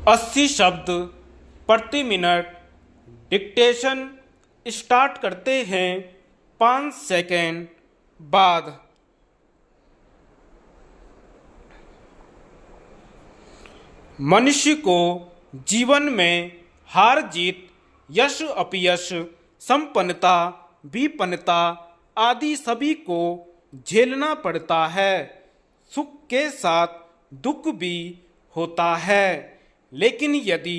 80 शब्द प्रति minute dictation start करते हैं 5 सेकेंड बाद। मनुष्य को जीवन में हार जीत, यश अपयश, संपन्नता विपन्नता आदि सभी को झेलना पड़ता है। सुख के साथ दुख भी होता है, लेकिन यदि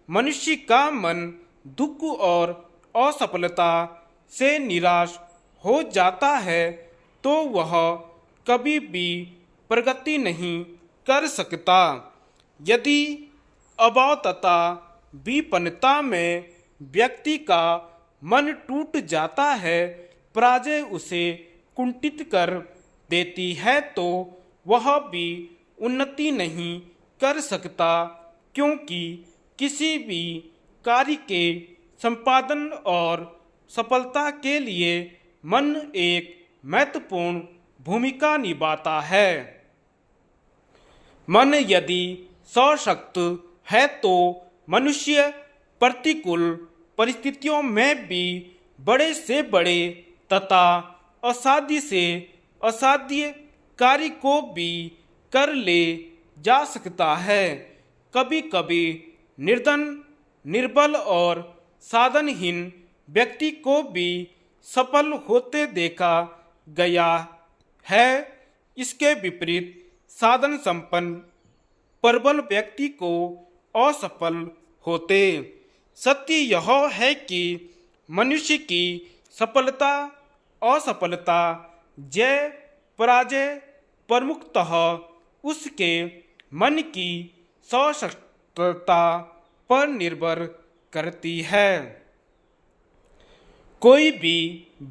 मनुष्य का मन दुख और असफलता से निराश हो जाता है तो वह कभी भी प्रगति नहीं कर सकता। यदि अभाव तथा विपन्नता में व्यक्ति का मन टूट जाता है, पराजय उसे कुंठित कर देती है, तो वह भी उन्नति नहीं कर सकता, क्योंकि किसी भी कार्य के संपादन और सफलता के लिए मन एक महत्वपूर्ण भूमिका निभाता है। मन यदि सशक्त है तो मनुष्य प्रतिकूल परिस्थितियों में भी बड़े से बड़े तथा असाध्य से असाध्य कार्य को भी कर ले जा सकता है। कभी कभी निर्धन, निर्बल और साधनहीन व्यक्ति को भी सफल होते देखा गया है। इसके विपरीत साधन संपन्न प्रबल व्यक्ति को असफल होते। सत्य यह है कि मनुष्य की सफलता असफलता, जय पराजय प्रमुखतः उसके मन की सशक्तता पर निर्भर करती है। कोई भी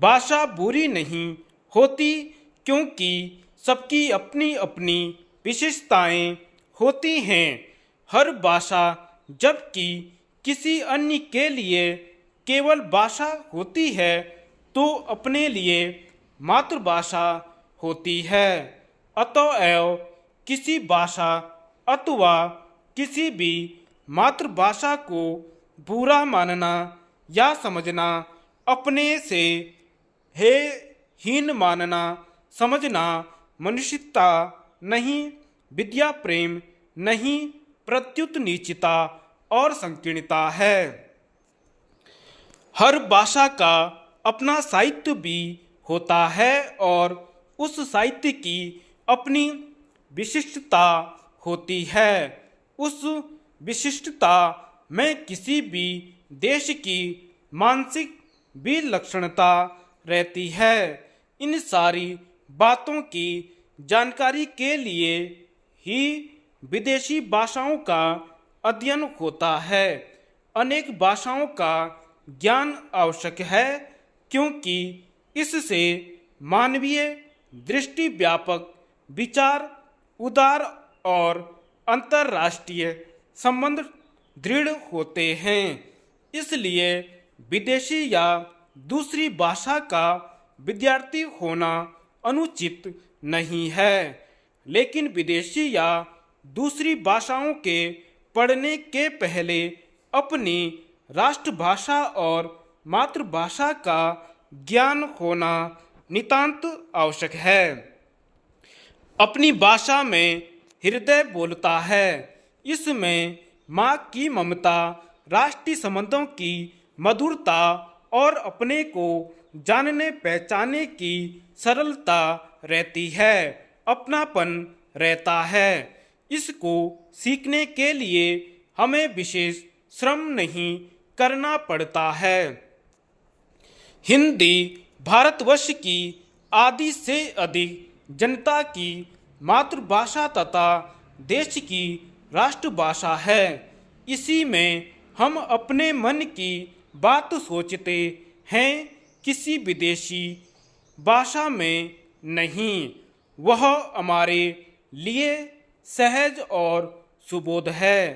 भाषा बुरी नहीं होती, क्योंकि सबकी अपनी अपनी विशेषताएं होती हैं। हर भाषा जबकि किसी अन्य के लिए केवल भाषा होती है, तो अपने लिए मातृभाषा होती है। अतएव किसी भाषा अथवा किसी भी मातृभाषा को बुरा मानना या समझना, अपने से है हीन मानना समझना मनुष्यता नहीं, विद्या प्रेम नहीं, प्रत्युत नीचता और संकीर्णता है। हर भाषा का अपना साहित्य भी होता है और उस साहित्य की अपनी विशिष्टता होती है। उस विशिष्टता में किसी भी देश की मानसिक विलक्षणता रहती है। इन सारी बातों की जानकारी के लिए ही विदेशी भाषाओं का अध्ययन होता है। अनेक भाषाओं का ज्ञान आवश्यक है, क्योंकि इससे मानवीय दृष्टि, व्यापक विचार, उदार और अंतर्राष्ट्रीय संबंध दृढ़ होते हैं। इसलिए विदेशी या दूसरी भाषा का विद्यार्थी होना अनुचित नहीं है, लेकिन विदेशी या दूसरी भाषाओं के पढ़ने के पहले अपनी राष्ट्रभाषा और मातृभाषा का ज्ञान होना नितांत आवश्यक है। अपनी भाषा में हृदय बोलता है। इसमें माँ की ममता, राष्ट्रीय संबंधों की मधुरता और अपने को जानने पहचानने की सरलता रहती है, अपनापन रहता है। इसको सीखने के लिए हमें विशेष श्रम नहीं करना पड़ता है। हिंदी भारतवर्ष की आधी से अधिक जनता की मातृभाषा तथा देश की राष्ट्रभाषा है। इसी में हम अपने मन की बात सोचते हैं, किसी विदेशी भाषा में नहीं। वह हमारे लिए सहज और सुबोध है।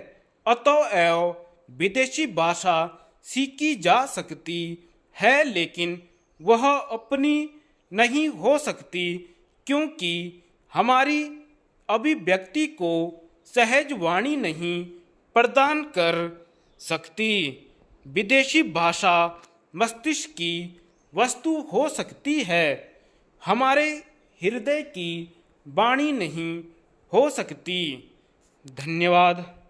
अतएव विदेशी भाषा सीखी जा सकती है, लेकिन वह अपनी नहीं हो सकती, क्योंकि हमारी अभिव्यक्ति को सहज वाणी नहीं, प्रदान कर सकती। विदेशी भाषा मस्तिष्क की वस्तु हो सकती है, हमारे हृदय की वाणी नहीं हो सकती। धन्यवाद।